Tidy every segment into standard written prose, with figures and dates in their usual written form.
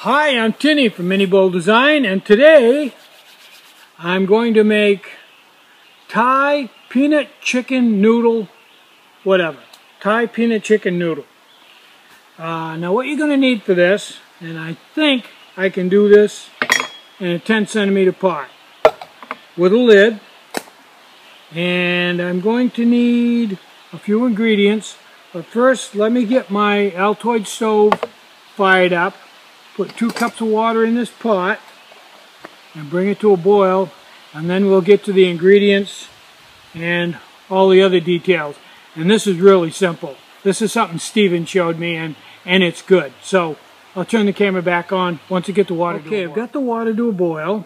Hi, I'm Tinny from Mini Bowl Design, and today I'm going to make Thai peanut chicken noodle, whatever. Thai peanut chicken noodle. Now what you're going to need for this, and I think I can do this in a 10 centimeter pot with a lid, and I'm going to need a few ingredients. But first, let me get my Altoid stove fired up. Put 2 cups of water in this pot and bring it to a boil, and then we'll get to the ingredients and all the other details. And this is really simple. This is something Steven showed me, and it's good. So I'll turn the camera back on once I get the water to a boil. Okay, I've got the water to a boil,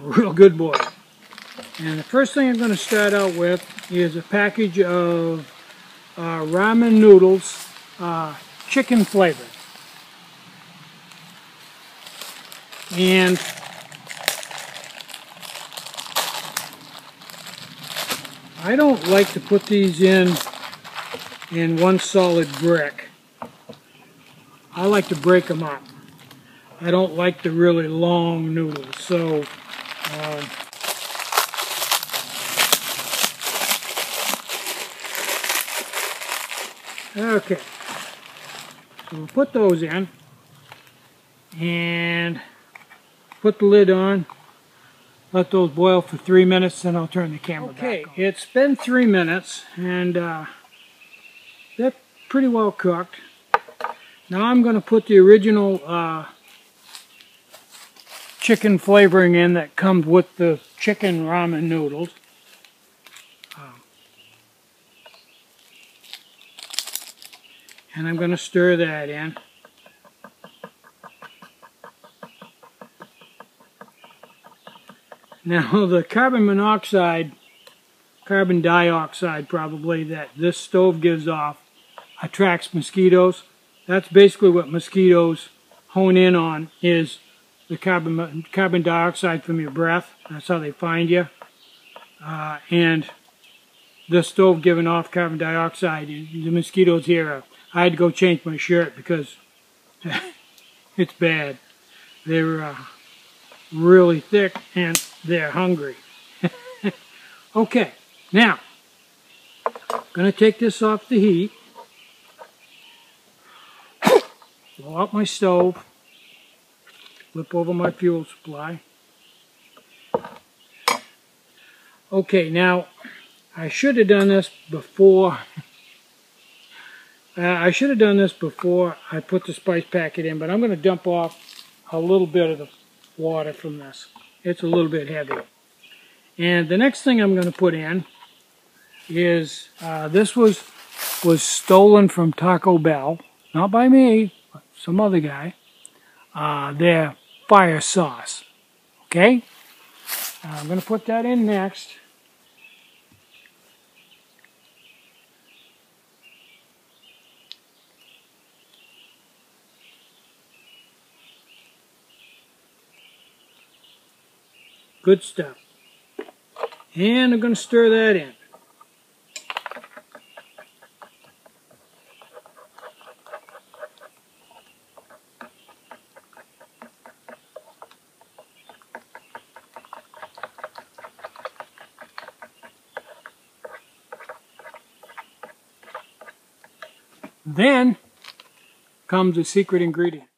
a real good boil. And the first thing I'm going to start out with is a package of ramen noodles, chicken flavored. And I don't like to put these in one solid brick. I like to break them up. I don't like the really long noodles. So okay, so we'll put those in and put the lid on, let those boil for 3 minutes, then I'll turn the camera back on. Okay, it's been 3 minutes, and they're pretty well cooked. Now I'm going to put the original chicken flavoring in that comes with the chicken ramen noodles. And I'm going to stir that in. Now the carbon dioxide probably, that this stove gives off attracts mosquitoes. That's basically what mosquitoes hone in on, is the carbon dioxide from your breath. That's how they find you. And the stove giving off carbon dioxide, the mosquitoes here, I had to go change my shirt because it's bad. They're really thick and they're hungry. Okay, now I'm going to take this off the heat, blow out my stove, flip over my fuel supply. Okay, now I should have done this before I put the spice packet in, but I'm going to dump off a little bit of the water from this. It's a little bit heavy. And the next thing I'm going to put in is this was stolen from Taco Bell, not by me, but some other guy. Their fire sauce. Okay, I'm going to put that in next. Good stuff. And I'm going to stir that in. Then comes the secret ingredient.